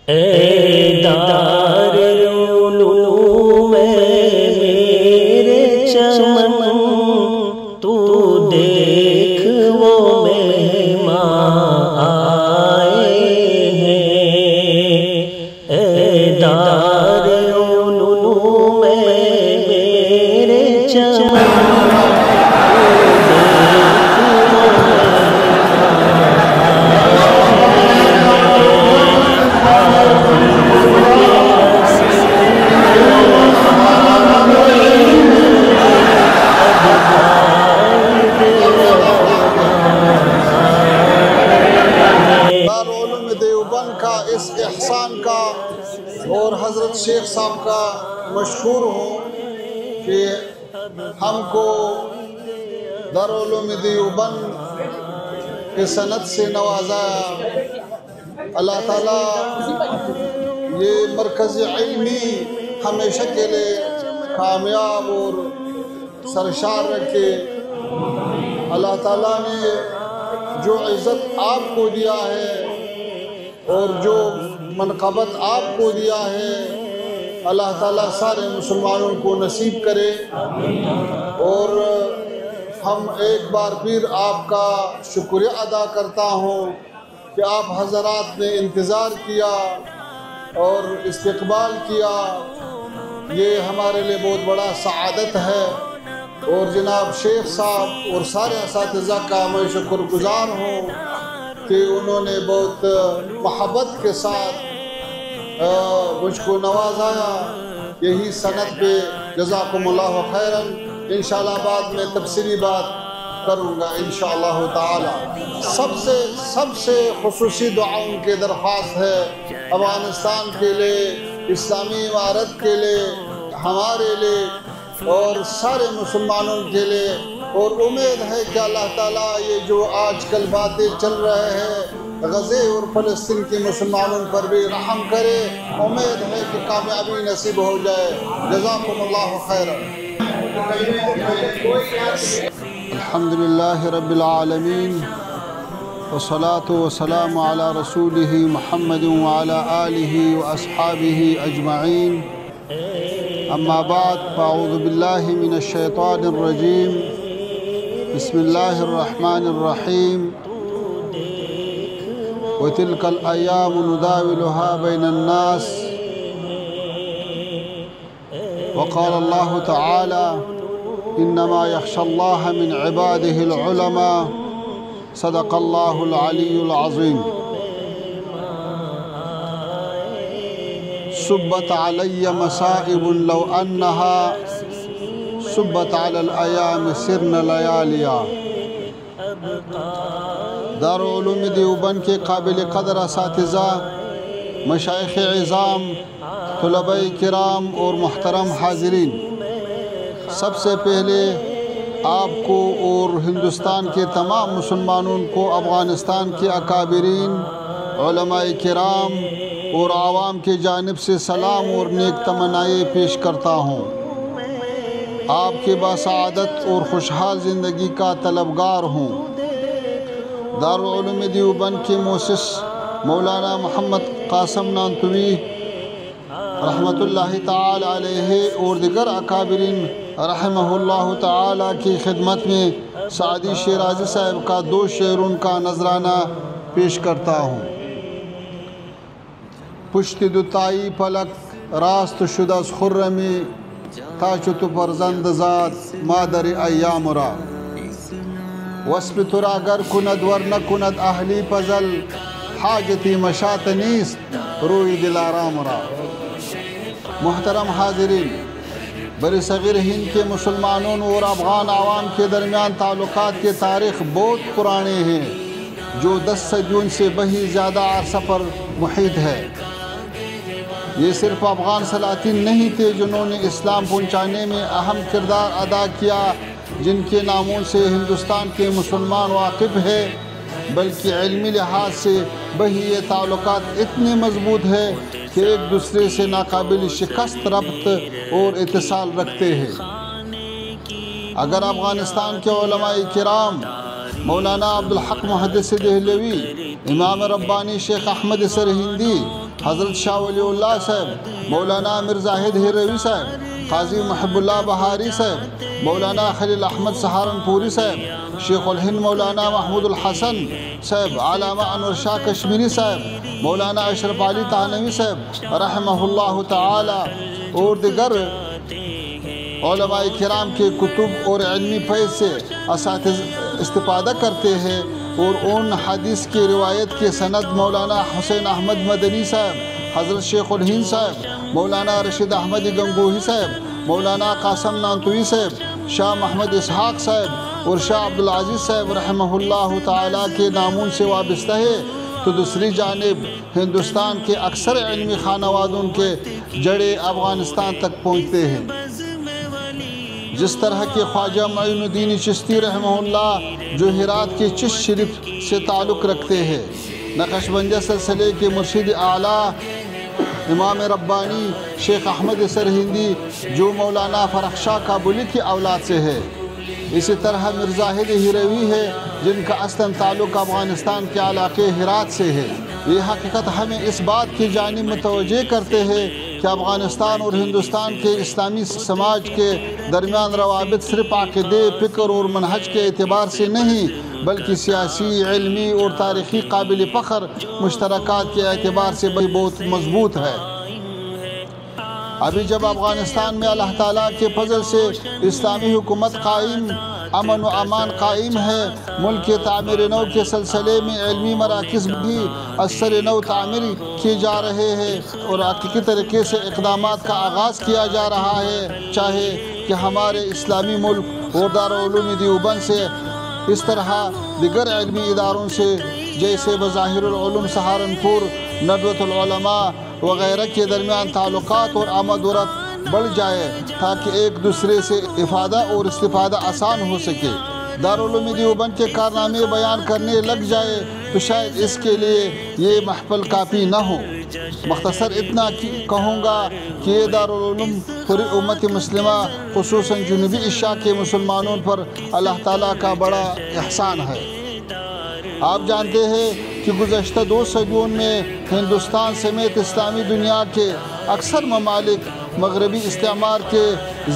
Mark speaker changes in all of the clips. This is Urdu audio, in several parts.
Speaker 1: اے دار علوم میرے چمن تو دیکھ وہ مہمان آئے ہیں، اے دار علوم میرے چمن
Speaker 2: اس احسان کا اور حضرت شیخ صاحب کا مشکور ہوں کہ ہم کو دارالعلوم دیوبند کے سند سے نوازایا۔ اللہ تعالیٰ یہ مرکز علمی ہمیشہ کے لیے کامیاب اور سرشار رکھے۔ اللہ تعالیٰ نے جو عزت آپ کو دیا ہے اور جو منقبت آپ کو دیا ہے، اللہ تعالیٰ سارے مسلمانوں کو نصیب کرے۔ اور ہم ایک بار پھر آپ کا شکریہ ادا کرتا ہوں کہ آپ حضرات نے انتظار کیا اور استقبال کیا، یہ ہمارے لیے بہت بڑا سعادت ہے۔ اور جناب شیخ صاحب اور سارے اساتذہ کا میں شکر گزار ہوں کہ انہوں نے بہت محبت کے ساتھ مجھ کو نوازایا۔ یہی سند پہ جزاکم اللہ خیراً۔ انشاءاللہ بعد میں تفصیلی بات کروں گا انشاءاللہ تعالی۔ سب سے خصوصی دعاؤں کے درخواست ہے افغانستان کے لیے، اسلامی عمارت کے لیے، ہمارے لیے اور سارے مسلمانوں کے لیے۔ اور امید ہے کہ اللہ تعالیٰ یہ جو آج کل باتیں چل رہے ہیں غزے اور فلسطین کے مسلمانوں پر بھی رحم کرے۔ امید ہے کہ کامیابی نصیب ہو جائے۔ جزاکم اللہ خیرا۔ الحمدللہ رب العالمین والصلاة والسلام علی رسولہ محمد وعلی آلہ واصحابہ اجمعین۔ اما بعد فاعوذ باللہ من الشیطان الرجیم۔ بسم اللہ الرحمن الرحیم۔ وَتِلْكَ الْأَيَّامُ نُدَاوِلُهَا بَيْنَ النَّاسِ۔ وقال اللہ تعالی انما يخشى الله من عباده العلماء۔ صدق اللہ العلی العظیم۔ صبت علی مصائب لو انها صبت علی الایام سرن لیالیا۔ دارالعلوم دیوبند کے قابل قدر اساتذہ، مشائخ عظام، طلباء کرام اور محترم حاضرین، سب سے پہلے آپ کو اور ہندوستان کے تمام مسلمانوں کو افغانستان کے اکابرین، علماء کرام اور عوام کی جانب سے سلام اور نیک تمنائیں پیش کرتا ہوں۔ آپ کے باسعادت اور خوشحال زندگی کا طلبگار ہوں۔ دارالعلوم دیوبند کے مؤسس مولانا محمد قاسم نانتوی رحمۃ اللہ تعالی علیہ اور دیگر اکابرین رحمہ اللہ تعالی کی خدمت میں سعدی شیرازی صاحب کا 2 شعروں کا نذرانہ پیش کرتا ہوں۔ پشت دوتائی پلک راست شد از خرمی، تا چو تو فرزند ذات مادر ایام را۔ وصف تو را گر کند ور نکند اہلی پزل، حاجتی مشاط نیست روی دلارام را۔ محترم حاضرین، بر صغیر ہند کے مسلمانوں اور افغان عوام کے درمیان تعلقات کے تاریخ بہت پرانے ہیں، جو 10 صدیوں سے بھی زیادہ عرصہ پر محیط ہے۔ یہ صرف افغان سلاطین نہیں تھے جنہوں نے اسلام پہنچانے میں اہم کردار ادا کیا، جن کے ناموں سے ہندوستان کے مسلمان واقف ہے، بلکہ علمی لحاظ سے بھی یہ تعلقات اتنے مضبوط ہے کہ ایک دوسرے سے ناقابل شکست ربط اور اتصال رکھتے ہیں۔ اگر افغانستان کے علماء کرام مولانا عبدالحق محدث دہلوی، امام ربانی شیخ احمد سرہندی، حضرت شاہ ولی اللہ صاحب، مولانا میر زاہد ہیروی صاحب، قاضی محب اللہ بہاری صاحب، مولانا خلیل احمد سہارنپوری صاحب، شیخ الہند مولانا محمود الحسن صاحب، علامہ انور شاہ کشمیری صاحب، مولانا اشرف علی تھانوی صاحب رحمہ اللہ تعالی اور دیگر علماء کرام کے کتب اور علمی فیض سے اساتذہ استفادہ کرتے ہیں، اور ان حدیث کی روایت کے سند مولانا حسین احمد مدنی صاحب، حضرت شیخ الہند صاحب، مولانا رشید احمد گنگوہی صاحب، مولانا قاسم نانتوی صاحب، شاہ محمد اسحاق صاحب اور شاہ عبدالعزیز صاحب رحمہ اللہ تعالیٰ کے نامون سے وابستہ ہے، تو دوسری جانب ہندوستان کے اکثر علمی خانوادوں کے جڑے افغانستان تک پہنچتے ہیں، جس طرح کے خواجہ معین الدین چشتی رحمہ اللہ جو ہرات کے چشت شریف سے تعلق رکھتے ہیں، نقشبندیہ سلسلے کے مرشد اعلیٰ امام ربانی شیخ احمد سرہندی جو مولانا فرخ شاہ کابلی کی اولاد سے ہے، اسی طرح میر زاہد ہیروی ہے جن کا اصلاً تعلق افغانستان کے علاقے ہرات سے ہے۔ یہ حقیقت ہمیں اس بات کی جانب متوجہ کرتے ہیں کہ افغانستان اور ہندوستان کے اسلامی سماج کے درمیان روابط صرف عقیدے، فکر اور منہج کے اعتبار سے نہیں بلکہ سیاسی، علمی اور تاریخی قابل فخر مشترکات کے اعتبار سے بہت مضبوط ہے۔ ابھی جب افغانستان میں اللہ تعالیٰ کے فضل سے اسلامی حکومت قائم، امن و امان قائم ہے، ملک کے تعمیر نو کے سلسلے میں علمی مراکز بھی اثر نو تعمیر کیے جا رہے ہیں اور حقیقی طریقے سے اقدامات کا آغاز کیا جا رہا ہے، چاہے کہ ہمارے اسلامی ملک اور دارالعلوم دیوبند سے اس طرح دیگر علمی اداروں سے جیسے بظاہر العلوم سہارنپور، ندوۃ العلماء وغیرہ کے درمیان تعلقات اور آمد و رفت بڑھ جائے تاکہ ایک دوسرے سے افادہ اور استفادہ آسان ہو سکے۔ دارالعلوم دیوبند کے کارنامے بیان کرنے لگ جائے تو شاید اس کے لیے یہ محفل کافی نہ ہو۔ مختصر اتنا کہوں گا کہ یہ دارالعلوم پوری امت مسلمہ خصوصاً جنوبی ایشیا کے مسلمانوں پر اللہ تعالیٰ کا بڑا احسان ہے۔ آپ جانتے ہیں کہ گزشتہ 2 صدیوں میں ہندوستان سمیت اسلامی دنیا کے اکثر ممالک مغربی استعمار کے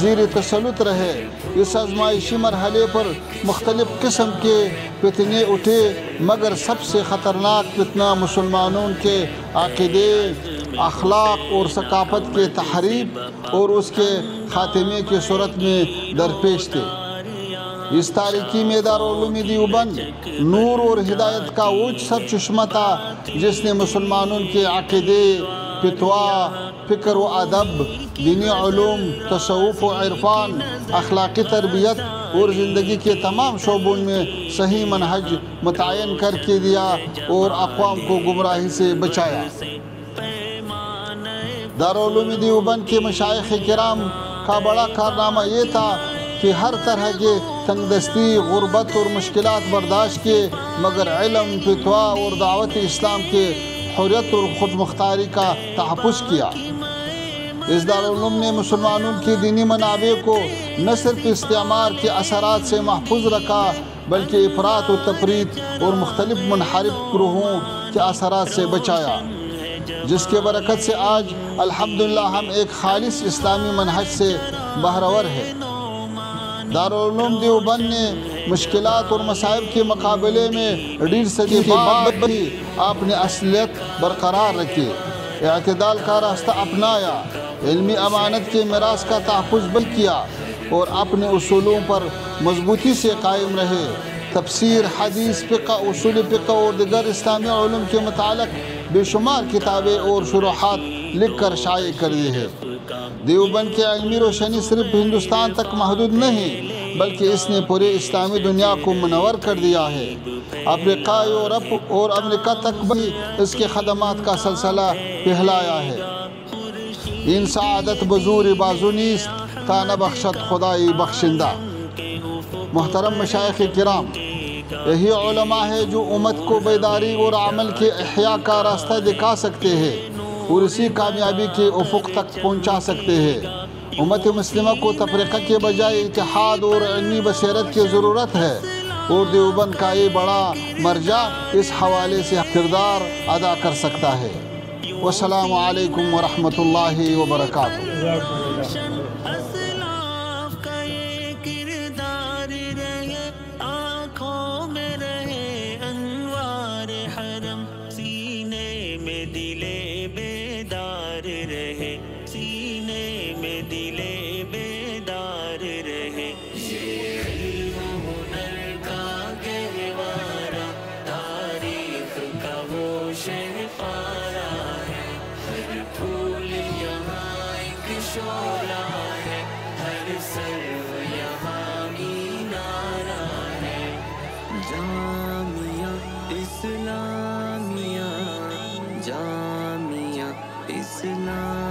Speaker 2: زیر تسلط رہے۔ اس آزمائشی مرحلے پر مختلف قسم کے فتنے اٹھے، مگر سب سے خطرناک فتنہ مسلمانوں کے عقیدے، اخلاق اور ثقافت کے تحریف اور اس کے خاتمے کی صورت میں درپیش تھے۔ اس تاریکی میں دارالعلوم دیوبند نور اور ہدایت کا اونچ سرچشمہ تھا جس نے مسلمانوں کے عقیدے، فتوا، فکر و ادب، دینی علوم، تصوف و عرفان، اخلاقی تربیت اور زندگی کے تمام شعبوں میں صحیح منہج متعین کر کے دیا اور اقوام کو گمراہی سے بچایا۔ دارالعلوم دیوبند کے مشائخ کرام کا بڑا کارنامہ یہ تھا کہ ہر طرح کے تنگ دستی، غربت اور مشکلات برداشت کیے، مگر علم، فتوا اور دعوت اسلام کے حریت اور خود مختاری کا تحفظ کیا۔ اس دارالعلوم نے مسلمانوں کی دینی منابع کو نہ صرف استعمار کے اثرات سے محفوظ رکھا بلکہ افراط و تفریط اور مختلف منحرف گروہوں کے اثرات سے بچایا، جس کے برکت سے آج الحمدللہ ہم ایک خالص اسلامی منہج سے بہرور ہے۔ دارالعلوم دیوبند نے مشکلات اور مصائب کے مقابلے میں 1.5 صدی کے بعد بھی اپنی اصلیت برقرار رکھی، اعتدال کا راستہ اپنایا، علمی امانت کے میراث کا تحفظ بھی کیا اور اپنے اصولوں پر مضبوطی سے قائم رہے۔ تفسیر، حدیث، فقہ، اصول فقہ اور دیگر اسلامی علوم کے متعلق بے شمار کتابیں اور شروحات لکھ کر شائع کر دی ہے۔ دیوبند کی علمی روشنی صرف ہندوستان تک محدود نہیں بلکہ اس نے پورے اسلامی دنیا کو منور کر دیا ہے۔ افریقہ، یورپ اور امریکہ تک بھی اس کے خدمات کا سلسلہ پھیلایا ہے۔ ان سعادت بزور بازو نیست تا نہ بخشت خدائی بخشندہ۔ محترم مشائخ کرام، یہی علماء ہے جو امت کو بیداری اور عمل کے احیاء کا راستہ دکھا سکتے ہیں اور اسی کامیابی کے افق تک پہنچا سکتے ہیں۔ امت مسلمہ کو تفریقہ کے بجائے اتحاد اور علمی بصیرت کی ضرورت ہے اور دیوبند کا یہ بڑا مرجع اس حوالے سے کردار ادا کر سکتا ہے۔ والسلام علیکم ورحمۃ اللہ وبرکاتہ۔
Speaker 1: اسلاف کا یہ کردار رہے، آنکھوں میں رہے انوار حرم، سینے میں دل بیدار رہے، سینے میں دل بیدار رہے۔ یہ علم و ہنر کا گہوارہ، تاریخ کا وہ شہپارہ ہے، ہر پھول یہاں ایک شعلہ ہے، ہر سرو یہاں مینارہ ہے۔ جامعہ اسلامیہ، جامعہ اسلامیہ۔